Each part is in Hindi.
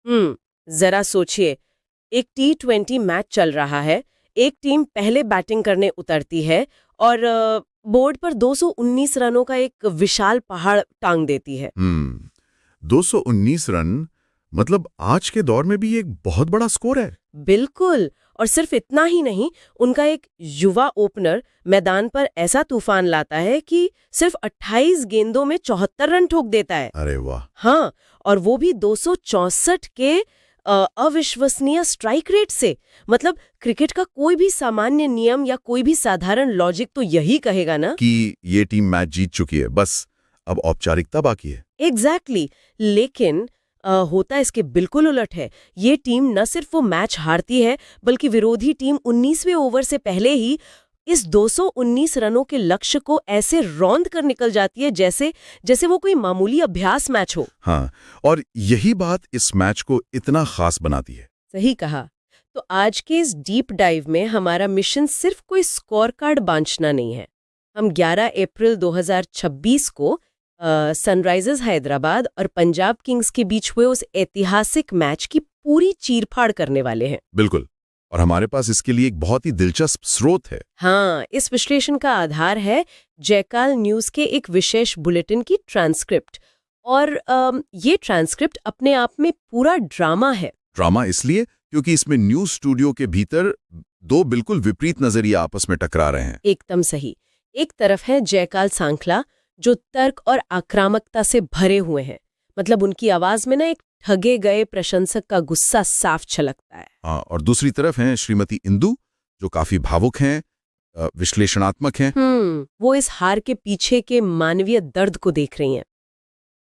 जरा सोचिए, एक T20 मैच चल रहा है, एक टीम पहले बैटिंग करने उतरती है और बोर्ड पर 219 रनों का एक विशाल पहाड़ टांग देती है। 219 रन मतलब आज के दौर में भी एक बहुत बड़ा स्कोर है। बिल्कुल, और सिर्फ इतना ही नहीं, उनका एक युवा ओपनर मैदान पर ऐसा तूफान लाता है कि सिर्फ 28 गेंदों में 74 रन ठोक देता है। अरे वाह! हाँ, और वो भी 264 के अविश्वसनीय स्ट्राइक रेट से। मतलब क्रिकेट का कोई भी सामान्य नियम या कोई भी साधारण लॉजिक तो यही कहेगा ना कि ये टीम मैच जीत चुकी है, बस अब औपचारिकता बाकी है। एग्जैक्टली। लेकिन होता इसके बिल्कुल उलट है। ये टीम न सिर्फ वो मैच हारती है, बल्कि विरोधी टीम 19वें ओवर से पहले ही इस 219 रनों के लक्ष्य को ऐसे रौंद कर निकल जाती है जैसे वो कोई मामूली अभ्यास मैच हो। हाँ, और यही बात इस मैच को इतना खास बनाती है। सही कहा। तो आज के इस डीप डाइव में हमारा मिशन सिर्फ कोई स्कोर कार्ड बांटना नहीं है। हम 11 अप्रैल 2026 को सनराइजर्स हैदराबाद और पंजाब किंग्स के बीच हुए उस ऐतिहासिक मैच की पूरी चीरफाड़ करने वाले हैं। बिल्कुल, और हमारे पास इसके लिए एक बहुत ही दिलचस्प स्रोत है। हाँ, इस विश्लेषण का आधार है जयकाल न्यूज के एक विशेष बुलेटिन की ट्रांसक्रिप्ट। और ये ट्रांसक्रिप्ट अपने आप में पूरा ड्रामा है। ड्रामा इसलिए क्योंकि इसमें न्यूज स्टूडियो के भीतर दो बिल्कुल विपरीत नजरिया आपस में टकरा रहे हैं। एकदम सही। एक तरफ है जयकाल सांखला, जो तर्क और आक्रामकता से भरे हुए हैं। मतलब उनकी आवाज में ना एक ठगे गए प्रशंसक का गुस्सा साफ छलकता है। हाँ, और दूसरी तरफ हैं श्रीमती इंदु, जो काफी भावुक हैं, विश्लेषणात्मक हैं। वो इस हार के पीछे के मानवीय दर्द को देख रही हैं।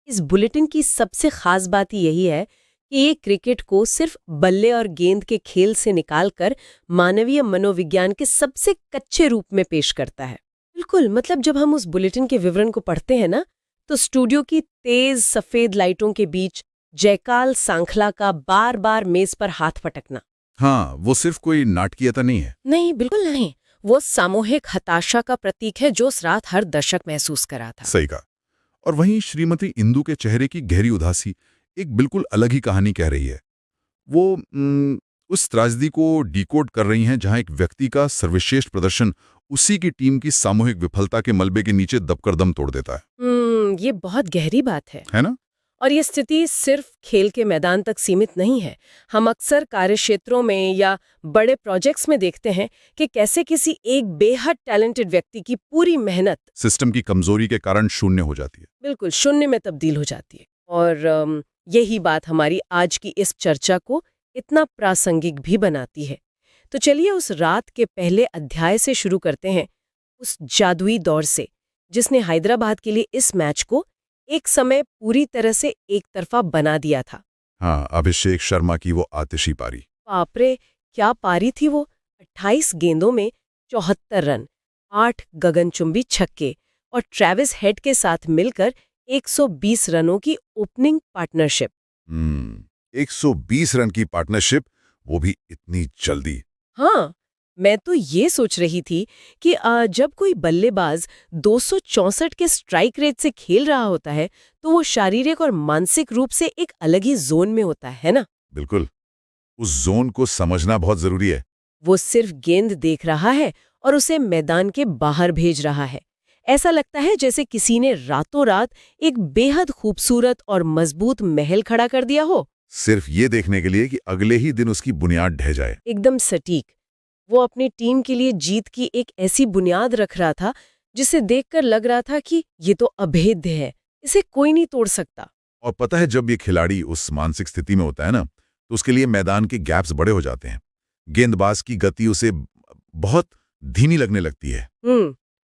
इस बुलेटिन की सबसे खास बात यही है कि ये क्रिकेट को सिर्फ बल्ले और गेंद के खेल से निकालकर मानवीय मनोविज्ञान के सबसे कच्चे रूप में पेश करता है। बिल्कुल, मतलब जब हम उस बुलेटिन के विवरण को पढ़ते हैं ना, तो स्टूडियो की तेज सफेद लाइटों के बीच जयकाल सांखला का बार बार मेज पर हाथ पटकना, हाँ, वो सिर्फ कोई नाटकीयता नहीं है। नहीं, बिल्कुल नहीं। वो सामूहिक हताशा का प्रतीक है जो उस रात हर दर्शक महसूस करा था। सही कहा। और वहीं श्रीमती इंदु के चेहरे की गहरी उदासी एक बिल्कुल अलग ही कहानी कह रही है। वो उस त्रासदी को डिकोड कर रही हैं जहां एक व्यक्ति का सर्वश्रेष्ठ प्रदर्शन उसी की टीम की सामूहिक विफलता के मलबे के नीचे दबकर दम तोड़ देता है। ये बहुत गहरी बात है ना? और ये स्थिति सिर्फ खेल के मैदान तक सीमित नहीं है। हम अक्सर कार्यक्षेत्रों में या बड़े प्रोजेक्ट्स में देखते हैं कि कैसे किसी एक बेहद टैलेंटेड व्यक्ति की पूरी मेहनत सिस्टम की कमजोरी के कारण शून्य हो जाती है। बिल्कुल शून्य में तब्दील हो जाती है। और यही बात हमारी आज की इस चर्चा को इतना प्रासंगिक भी बनाती है। तो चलिए उस रात के पहले अध्याय से शुरू करते हैं, उस जादुई दौर से जिसने हैदराबाद के लिए इस मैच को एक समय पूरी तरह से एक तरफा बना दिया था। हाँ, अभिषेक शर्मा की वो आतिशी पारी। बाप रे, क्या पारी थी वो! 28 गेंदों में 74 रन, 8 गगनचुंबी छक्के और ट्रेविस हेड के साथ मिलकर 120 रनों की ओपनिंग पार्टनरशिप। 120 रन की पार्टनरशिप, वो भी इतनी जल्दी। हाँ, मैं तो ये सोच रही थी कि जब कोई बल्लेबाज 264 के स्ट्राइक रेट से खेल रहा होता है तो वो शारीरिक और मानसिक रूप से एक अलग ही जोन में होता है ना? बिल्कुल, उस जोन को समझना बहुत जरूरी है। वो सिर्फ गेंद देख रहा है और उसे मैदान के बाहर भेज रहा है। ऐसा लगता है जैसे किसी ने रातों रात एक बेहद खूबसूरत और मजबूत महल खड़ा कर दिया हो, सिर्फ ये देखने के लिए कि अगले ही दिन उसकी बुनियाद ढह जाए। एकदम सटीक। वो अपनी टीम के लिए जीत की एक ऐसी बुनियाद रख रहा था जिसे देखकर लग रहा था कि ये तो अभेद्य है, इसे कोई नहीं तोड़ सकता। और पता है, जब ये खिलाड़ी उस मानसिक स्थिति में होता है ना, तो उसके लिए मैदान के गैप्स बड़े हो जाते हैं। गेंदबाज की गति उसे बहुत धीमी लगने लगती है।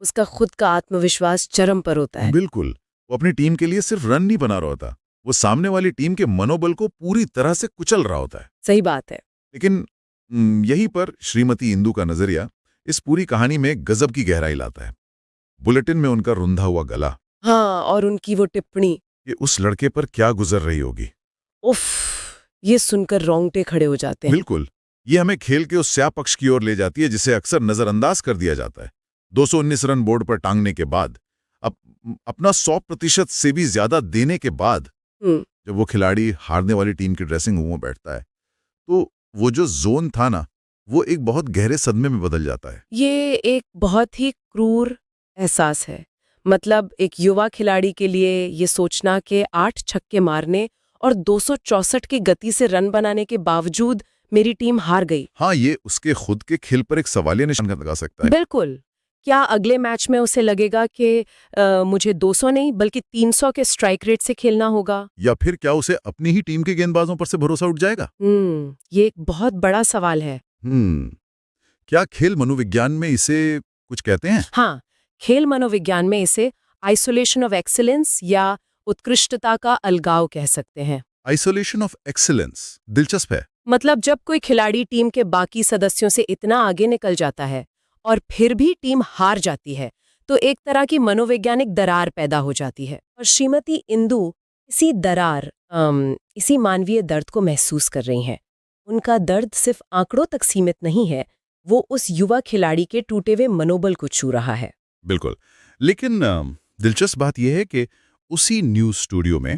उसका खुद का आत्मविश्वास चरम पर होता है। बिल्कुल, वो अपनी टीम के लिए सिर्फ रन नहीं बना रहा होता, वो सामने वाली टीम के मनोबल को पूरी तरह से कुचल रहा होता है। सही बात है। लेकिन यहीं पर श्रीमती इंदु का नजरिया इस पूरी कहानी में गजब की गहराई लाता है। बुलेटिन में उनका रुंधा हुआ गला, हाँ, और उनकी वो टिप्पणी कि उस लड़के पर क्या गुजर रही होगी। उफ, ये सुनकर रोंगटे खड़े हो जाते हैं। बिल्कुल, ये हमें खेल के उस स्या पक्ष की ओर ले जाती है जिसे अक्सर नजरअंदाज कर दिया जाता है। 219 रन बोर्ड पर टांगने के बाद, अपना 100% से भी ज्यादा देने के बाद जब वो खिलाड़ी हारने वाली टीम की ड्रेसिंग रूम में बैठता है, तो वो जो जोन था ना, वो एक बहुत गहरे सदमे में बदल जाता है। ये एक बहुत ही क्रूर एहसास है। मतलब एक युवा खिलाड़ी के लिए ये सोचना कि 8 छक्के मारने और 264 की गति से रन बनाने के बावजूद मेरी टीम हार गई। हाँ, ये उसके खुद के खेल पर एक सवालिया निशान लगा सकता है। बिल्कुल। क्या अगले मैच में उसे लगेगा कि मुझे 200 नहीं बल्कि 300 के स्ट्राइक रेट से खेलना होगा? या फिर क्या उसे अपनी ही टीम के गेंदबाजों पर से भरोसा उठ जाएगा? ये एक बहुत बड़ा सवाल है। क्या खेल मनोविज्ञान में इसे कुछ कहते हैं? हाँ, खेल मनोविज्ञान में इसे आइसोलेशन ऑफ एक्सीलेंस या उत्कृष्टता का अलगाव कह सकते हैं। आइसोलेशन ऑफ एक्सीलेंस, दिलचस्प है। मतलब जब कोई खिलाड़ी टीम के बाकी सदस्यों से इतना आगे निकल जाता है और फिर भी टीम हार जाती है, तो एक तरह की मनोवैज्ञानिक दरार पैदा हो जाती है। और श्रीमती इंदु इसी दरार, इसी मानवीय दर्द को महसूस कर रही हैं। उनका दर्द सिर्फ आंकड़ों तक सीमित नहीं है, वो उस युवा खिलाड़ी के टूटे हुए मनोबल को छू रहा है। बिल्कुल। लेकिन दिलचस्प बात यह है कि उसी न्यूज स्टूडियो में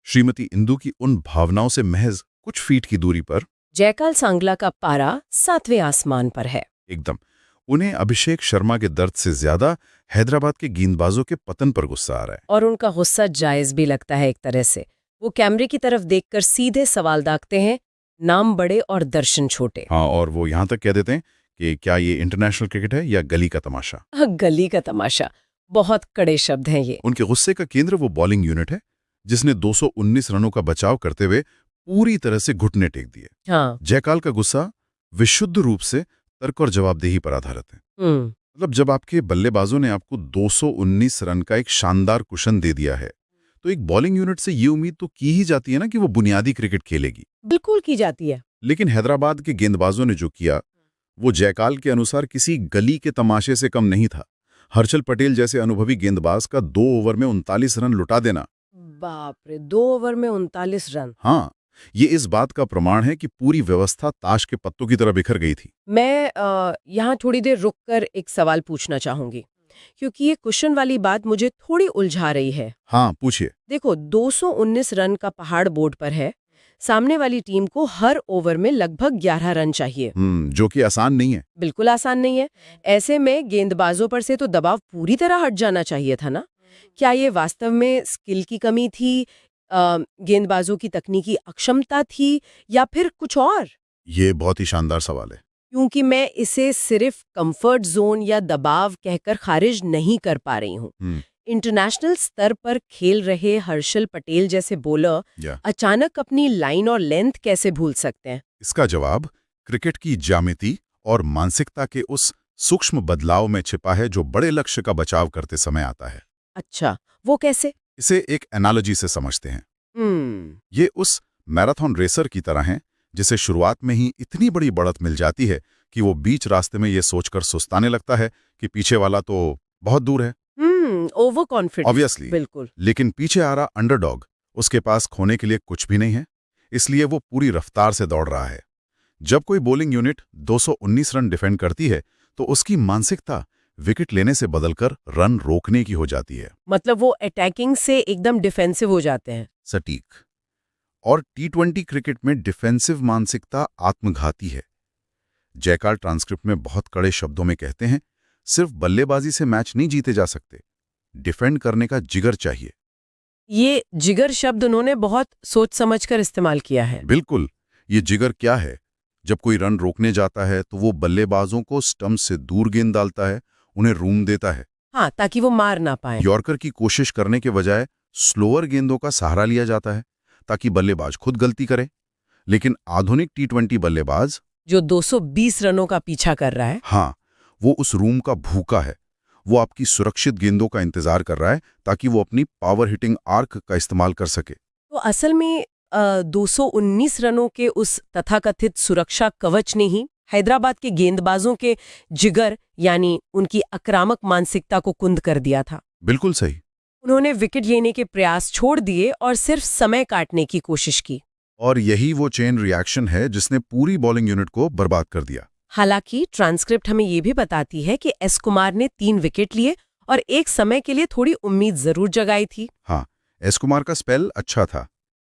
श्रीमती इंदु की उन भावनाओं से महज कुछ फीट की दूरी पर जयकाल सांगला का पारा 7वें आसमान पर है। एकदम। उन्हें अभिषेक शर्मा के दर्द से ज्यादा हैदराबाद के गेंदबाजों के पतन पर गुस्सा आ रहा है। और उनका गुस्सा जायज भी लगता है एक तरह से। वो कैमरे की तरफ देखकर सीधे सवाल दागते हैं, नाम बड़े और दर्शन छोटे। हाँ, और वो यहां तक कह देते हैं कि क्या ये इंटरनेशनल क्रिकेट है या गली का तमाशा? गली का तमाशा, बहुत कड़े शब्द हैं ये। उनके गुस्से का केंद्र वो बॉलिंग यूनिट है जिसने 219 रनों का बचाव करते हुए पूरी तरह से घुटने टेक दिए। हाँ। जयकाल का गुस्सा विशुद्ध रूप से तर्क और जवाबदेही पर आधारित है। मतलब जब आपके बल्लेबाजों ने आपको 219 रन का एक शानदार कुशन दे दिया है, तो एक बॉलिंग यूनिट से ये उम्मीद तो की ही जाती है ना कि वो बुनियादी क्रिकेट खेलेगी। बिल्कुल की जाती है। लेकिन हैदराबाद के गेंदबाजों ने जो किया, वो जयकाल के अनुसार किसी गली के तमाशे से कम नहीं था। हर्षल पटेल जैसे अनुभवी गेंदबाज का 2 ओवर में 39 रन लुटा देना। बाप रे, 2 ओवर में 39 रन। हाँ, ये इस बात का प्रमाण है कि पूरी व्यवस्था ताश के पत्तों की तरह बिखर गई थी। मैं यहाँ थोड़ी देर रुककर एक सवाल पूछना चाहूंगी, क्योंकि ये कुशन वाली बात मुझे थोड़ी उलझा रही है। हाँ, पूछिए। देखो, 219 रन का पहाड़ बोर्ड पर है। सामने वाली टीम को हर ओवर में लगभग 11 रन चाहिए, जो कि आसान नहीं है। बिल्कुल आसान नहीं है। ऐसे में गेंदबाजों पर से तो दबाव पूरी तरह हट जाना चाहिए था ना? क्या ये वास्तव में स्किल की कमी थी, गेंदबाजों की तकनीकी अक्षमता थी, या फिर कुछ और? ये बहुत ही शानदार सवाल है। क्योंकि मैं इसे सिर्फ कंफर्ट जोन या दबाव कहकर खारिज नहीं कर पा रही हूँ। इंटरनेशनल स्तर पर खेल रहे हर्षल पटेल जैसे बॉलर अचानक अपनी लाइन और लेंथ कैसे भूल सकते हैं? इसका जवाब क्रिकेट की ज्यामिति और मानसिकता के उस सूक्ष्म बदलाव में छिपा है जो बड़े लक्ष्य का बचाव करते समय आता है। अच्छा, वो कैसे? इसे एक एनालॉजी से समझते हैं। ये उस मैराथन रेसर की तरह है जिसे शुरुआत में ही इतनी बड़ी बढ़त मिल जाती है कि वो बीच रास्ते में ये सोचकर सुस्ताने लगता है कि पीछे वाला तो बहुत दूर है। Over confidence, obviously. बिल्कुल। लेकिन पीछे आ रहा अंडरडॉग, उसके पास खोने के लिए कुछ भी नहीं है, इसलिए वो पूरी रफ्तार से दौड़ रहा है। जब कोई बॉलिंग यूनिट 219 रन डिफेंड करती है, तो उसकी मानसिकता विकेट लेने से बदलकर रन रोकने की हो जाती है। मतलब वो अटैकिंग से एकदम डिफेंसिव हो जाते हैं। सटीक। और T20 क्रिकेट में डिफेंसिव मानसिकता आत्मघाती है। जयकाल ट्रांसक्रिप्ट में बहुत कड़े शब्दों में कहते हैं, सिर्फ बल्लेबाजी से मैच नहीं जीते जा सकते, डिफेंड करने का जिगर चाहिए। ये जिगर शब्द उन्होंने बहुत सोच समझकर इस्तेमाल किया है। बिल्कुल। ये जिगर क्या है? जब कोई रन रोकने जाता है तो वो बल्लेबाजों को स्टंप से दूर गेंद डालता है, उन्हें रूम देता है। हाँ, ताकि वो मार ना पाए। यॉर्कर की कोशिश करने के बजाय स्लोअर गेंदों का सहारा लिया जाता है ताकि बल्लेबाज खुद गलती करे। लेकिन आधुनिक T20 बल्लेबाज जो 220 रनों का पीछा कर रहा है, हाँ, वो उस रूम का भूखा है। वो आपकी सुरक्षित गेंदों का इंतजार कर रहा है ताकि वो अपनी पावर हिटिंग आर्क का इस्तेमाल कर सके। तो असल में 219 रनों के उस तथाकथित सुरक्षा कवच ने ही हैदराबाद के गेंदबाजों के जिगर यानी उनकी आक्रामक मानसिकता को कुंद कर दिया था। बिल्कुल सही। उन्होंने विकेट लेने के प्रयास छोड़ दिए और सिर्फ समय काटने की कोशिश की। और यही वो चेन रिएक्शन है जिसने पूरी बॉलिंग यूनिट को बर्बाद कर दिया। हालांकि ट्रांसक्रिप्ट हमें ये भी बताती है कि एस कुमार ने 3 विकेट लिए और एक समय के लिए थोड़ी उम्मीद जरूर जगाई थी। हाँ, एस कुमार का स्पेल अच्छा था,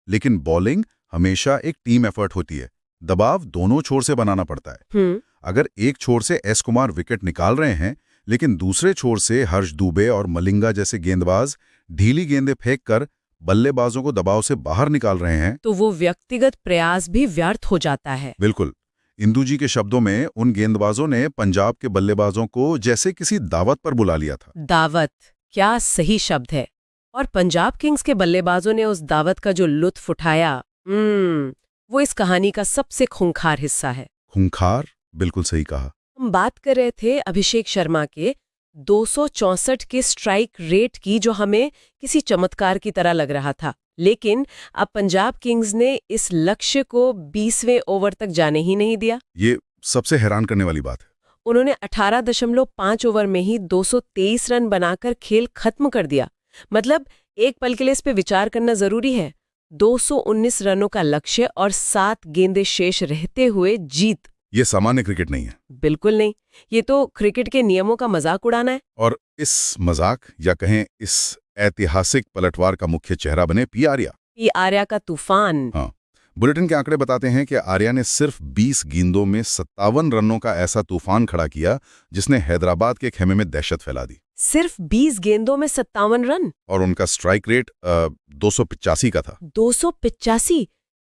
लेकिन बॉलिंग हमेशा एक टीम एफर्ट होती है। दबाव दोनों छोर से बनाना पड़ता है। अगर एक छोर से एस कुमार विकेट निकाल रहे हैं, लेकिन दूसरे छोर से हर्ष दुबे और मलिंगा जैसे गेंदबाज ढीली गेंदें फेंक कर बल्लेबाजों को दबाव से बाहर निकाल रहे हैं, तो वो व्यक्तिगत प्रयास भी व्यर्थ हो जाता है। बिल्कुल। इंदू जी के शब्दों में उन गेंदबाजों ने पंजाब के बल्लेबाजों को जैसे किसी दावत पर बुला लिया था। दावत, क्या सही शब्द है। और पंजाब किंग्स के बल्लेबाजों ने उस दावत का जो लुत्फ उठाया, वो इस कहानी का सबसे खूंखार हिस्सा है। खूंखार, बिल्कुल सही कहा। हम बात कर रहे थे अभिषेक शर्मा के 264 के स्ट्राइक रेट की, जो हमें किसी चमत्कार की तरह लग रहा था। लेकिन अब पंजाब किंग्स ने इस लक्ष्य को 20वें ओवर तक जाने ही नहीं दिया। ये सबसे हैरान करने वाली बात है। उन्होंने 18.5 ओवर में ही 223 रन बनाकर खेल खत्म कर दिया। मतलब एक पल के लिए इस पे विचार करना जरूरी है। 219 रनों का लक्ष्य और 7 गेंदें शेष रहते हुए जीत। ये सामान्य क्रिकेट नहीं है। बिल्कुल नहीं। ये तो क्रिकेट के नियमों का मजाक उड़ाना है। और इस मजाक या कहें इस ऐतिहासिक पलटवार का मुख्य चेहरा बने पी आर्या। पी आर्या का तूफान। हाँ, बुलेटिन के आंकड़े बताते हैं कि आर्या ने सिर्फ 20 गेंदों में 57 रनों का ऐसा तूफान खड़ा किया जिसने हैदराबाद के खेमे में दहशत फैला दी। सिर्फ 20 गेंदों में 57 रन। और उनका स्ट्राइक रेट 285 का था। 285?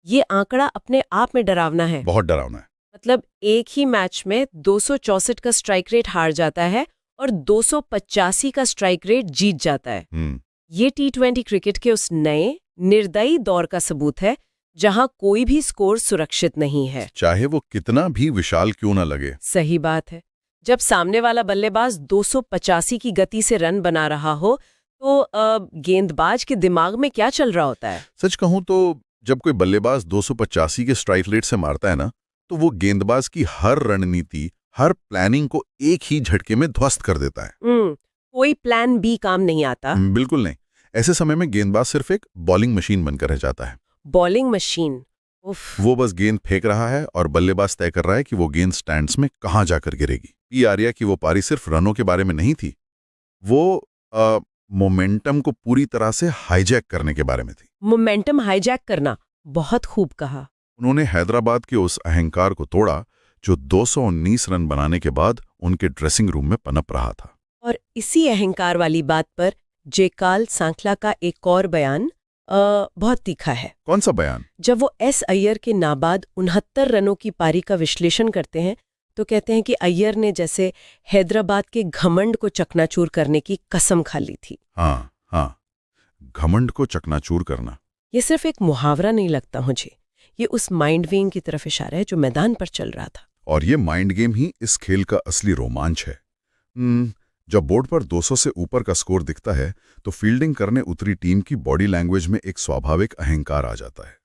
ये आंकड़ा अपने आप में डरावना है। बहुत डरावना है। मतलब एक ही मैच में 264 का स्ट्राइक रेट हार जाता है और 285 का स्ट्राइक रेट जीत जाता है। ये T20 क्रिकेट के उस नए निर्दयी दौर का सबूत है जहां कोई भी स्कोर सुरक्षित नहीं है, चाहे वो कितना भी विशाल क्यों ना लगे। सही बात है। जब सामने वाला बल्लेबाज 285 की गति से रन बना रहा हो तो गेंदबाज के दिमाग में क्या चल रहा होता है? सच कहूं तो जब कोई बल्लेबाज 285 के स्ट्राइक रेट से मारता है ना, तो वो गेंदबाज की हर रणनीति, हर प्लानिंग को एक ही झटके में ध्वस्त कर देता है। कोई प्लान बी काम नहीं आता। बिल्कुल नहीं। ऐसे समय में गेंदबाज सिर्फ एक बॉलिंग मशीन बनकर रह जाता है। Bowling machine. उफ। वो बस गेंद फेंक रहा है और बल्लेबाज तय कर रहा है कि वो गेंद स्टैंड्स में कहां जाकर गिरेगी। पी आर्या की वो पारी सिर्फ रनों के बारे में नहीं थी, वो मोमेंटम को पूरी तरह से हाईजैक करने के बारे में थी। मोमेंटम हाईजैक करना, बहुत खूब कहा। उन्होंने हैदराबाद के उस अहंकार को तोड़ा जो 219 रन बनाने के बाद उनके ड्रेसिंग रूम में पनप रहा था। और इसी अहंकार वाली बात पर जयकाल सांखला का एक और बयान बहुत तीखा है। कौन सा बयान? जब वो एस अय्यर के नाबाद 69 रनों की पारी का विश्लेषण करते हैं तो कहते हैं कि अय्यर ने जैसे हैदराबाद के घमंड को चकनाचूर करने की कसम खा ली थी। हाँ, घमंड को चकनाचूर करना। ये सिर्फ एक मुहावरा नहीं लगता मुझे, ये उस माइंड गेम की तरफ इशारा है जो मैदान पर चल रहा था। और ये माइंड गेम ही इस खेल का असली रोमांच है। जब बोर्ड पर 200 से ऊपर का स्कोर दिखता है तो फील्डिंग करने उतरी टीम की बॉडी लैंग्वेज में एक स्वाभाविक अहंकार आ जाता है।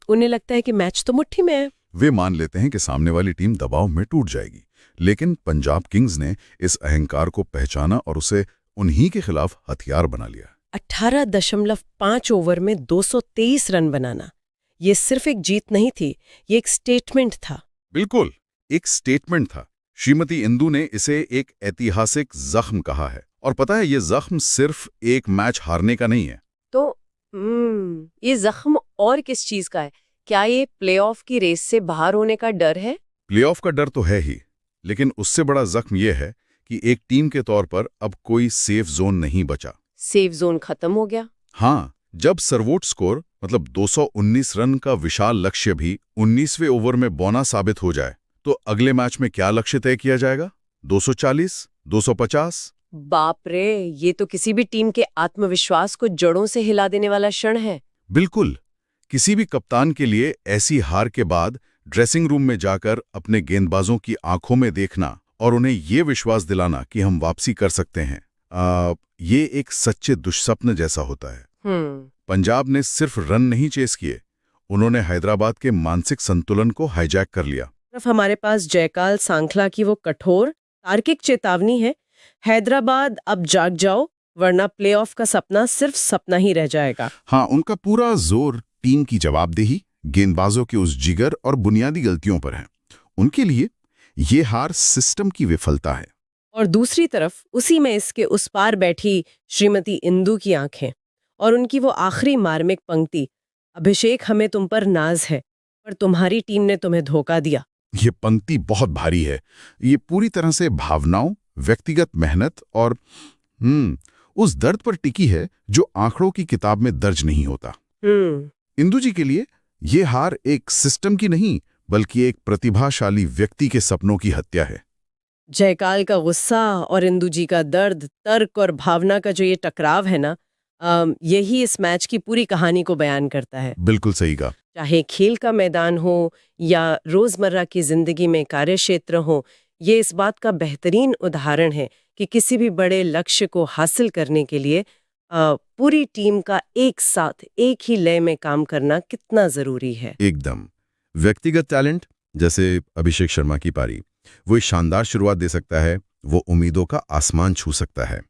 उन्हें लगता है कि मैच तो मुट्ठी में है। वे मान लेते हैं कि सामने वाली टीम दबाव में टूट जाएगी। लेकिन पंजाब किंग्स ने इस अहंकार को पहचाना और उसे उन्हीं के खिलाफ हथियार बना लिया। 18.5 ओवर में 223 रन बनाना, ये सिर्फ एक जीत नहीं थी, ये एक स्टेटमेंट था। बिल्कुल, एक स्टेटमेंट था। श्रीमती इंदू ने इसे एक ऐतिहासिक जख्म कहा है। और पता है, ये जख्म सिर्फ एक मैच हारने का नहीं है। तो ये जख्म और किस चीज का है? क्या ये प्लेऑफ की रेस से बाहर होने का डर है? प्लेऑफ का डर तो है ही, लेकिन उससे बड़ा जख्म यह है कि एक टीम के तौर पर अब कोई सेफ जोन नहीं बचा। सेफ जोन खत्म हो गया। हाँ, जब सर्वोच्च स्कोर मतलब 219 रन का विशाल लक्ष्य भी 19वें ओवर में बौना साबित हो जाए तो अगले मैच में क्या लक्ष्य तय किया जाएगा? 240, 250? बाप रे, ये तो किसी भी टीम के आत्मविश्वास को जड़ों से हिला देने वाला क्षण है। बिल्कुल। किसी भी कप्तान के लिए ऐसी हार के बाद ड्रेसिंग रूम में जाकर अपने गेंदबाजों की आंखों में देखना और उन्हें ये विश्वास दिलाना कि हम वापसी कर सकते हैं, ये एक सच्चे दुष्स्वप्न जैसा होता है। पंजाब ने सिर्फ रन नहीं चेस किए, उन्होंने हैदराबाद के मानसिक संतुलन को हाईजैक कर लिया। हमारे पास जयकाल सांखला की वो कठोर तार्किक चेतावनी है, हैदराबाद अब जाग जाओ वरना प्लेऑफ का सपना सिर्फ सपना ही रह जाएगा। हाँ, उनका पूरा जोर टीम की जवाबदेही, गेंदबाजों के उस जिगर और बुनियादी गलतियों पर है। उनके लिए ये हार सिस्टम की विफलता है। और दूसरी तरफ उसी में इसके उस पार बैठी श्रीमती इंदू की आंखें और उनकी वो आखिरी मार्मिक पंक्ति, अभिषेक, हमें तुम पर नाज है, पर तुम्हारी टीम ने तुम्हें धोखा दिया। ये पंक्ति बहुत भारी है। ये पूरी तरह से भावनाओं, व्यक्तिगत मेहनत और उस दर्द पर टिकी है जो आंकड़ों की किताब में दर्ज नहीं होता। इंदु जी के लिए ये हार एक सिस्टम की नहीं, बल्कि एक प्रतिभाशाली व्यक्ति के सपनों की हत्या है। जयकाल का गुस्सा और इंदु जी का दर्द, तर्क और भावना का जो ये टकराव है ना, यही इस मैच की पूरी कहानी को बयान करता है। बिल्कुल सही कहा। चाहे खेल का मैदान हो या रोजमर्रा की जिंदगी में कार्यक्षेत्र हो, ये इस बात का बेहतरीन उदाहरण है कि किसी भी बड़े लक्ष्य को हासिल करने के लिए पूरी टीम का एक साथ एक ही लय में काम करना कितना जरूरी है। एकदम। व्यक्तिगत टैलेंट, जैसे अभिषेक शर्मा की पारी, वो एक शानदार शुरुआत दे सकता है, वो उम्मीदों का आसमान छू सकता है।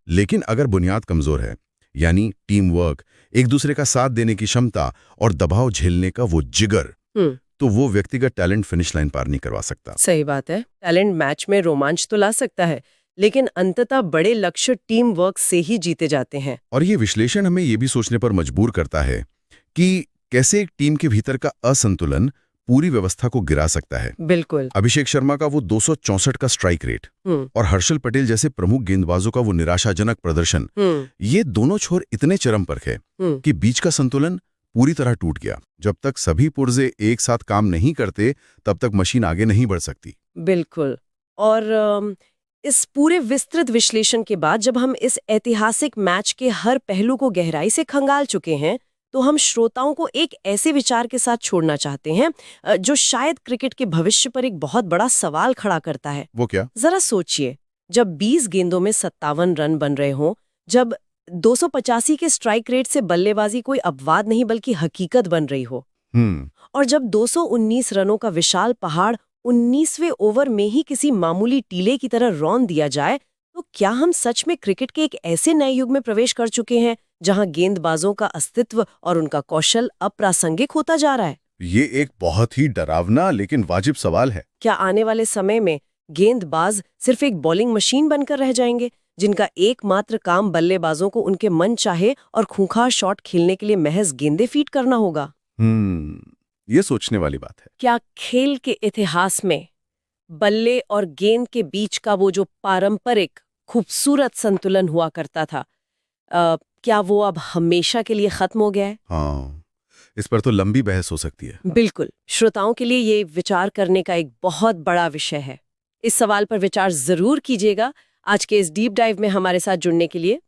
लेकिन अगर बुनियाद कमजोर है, यानी टीम वर्क, एक दूसरे का साथ देने की क्षमता और दबाव झेलने का वो जिगर, तो वो व्यक्तिगत टैलेंट फिनिश लाइन पार नहीं करवा सकता। सही बात है। टैलेंट मैच में रोमांच तो ला सकता है, लेकिन अंततः बड़े लक्ष्य टीम वर्क से ही जीते जाते हैं। और ये विश्लेषण हमें ये भी सोचने पर मजबूर करता है कि कैसे एक टीम के भीतर का असंतुलन पूरी व्यवस्था को गिरा सकता है। बिल्कुल। अभिषेक शर्मा का वो 264 का स्ट्राइक रेट और हर्षल पटेल जैसे प्रमुख गेंदबाजों का वो निराशाजनक प्रदर्शन, ये दोनों छोर इतने चरम पर है कि बीच का संतुलन पूरी तरह टूट गया। जब तक सभी पुर्जे एक साथ काम नहीं करते, तब तक मशीन आगे नहीं बढ़ सकती। बिल्कुल। और इस पूरे विस्तृत विश्लेषण के बाद जब हम इस ऐतिहासिक मैच के हर पहलू को गहराई से खंगाल चुके हैं, तो हम श्रोताओं को एक ऐसे विचार के साथ छोड़ना चाहते हैं जो शायद क्रिकेट के भविष्य पर एक बहुत बड़ा सवाल खड़ा करता है। वो क्या? जरा सोचिए, जब 20 गेंदों में 57 रन बन रहे हों, जब 285 के स्ट्राइक रेट से बल्लेबाजी कोई अपवाद नहीं बल्कि हकीकत बन रही हो, और जब 219 रनों का विशाल पहाड़ 19वें ओवर में ही किसी मामूली टीले की तरह रौंद दिया जाए, तो क्या हम सच में क्रिकेट के एक ऐसे नए युग में प्रवेश कर चुके हैं जहां गेंदबाजों का अस्तित्व और उनका कौशल अप्रासंगिक होता जा रहा है? ये एक बहुत ही डरावना लेकिन वाजिब सवाल है। क्या आने वाले समय में गेंदबाज सिर्फ एक बॉलिंग मशीन बनकर रह जाएंगे, जिनका एकमात्र काम बल्लेबाजों को उनके मन चाहे और खूंखार शॉट खेलने के लिए महज गेंदे फीड करना होगा? ये सोचने वाली बात है। क्या खेल के इतिहास में बल्ले और गेंद के बीच का वो जो पारंपरिक खूबसूरत संतुलन हुआ करता था, क्या वो अब हमेशा के लिए खत्म हो गया है? हाँ, इस पर तो लंबी बहस हो सकती है। बिल्कुल। श्रोताओं के लिए ये विचार करने का एक बहुत बड़ा विषय है। इस सवाल पर विचार जरूर कीजिएगा। आज के इस डीप डाइव में हमारे साथ जुड़ने के लिए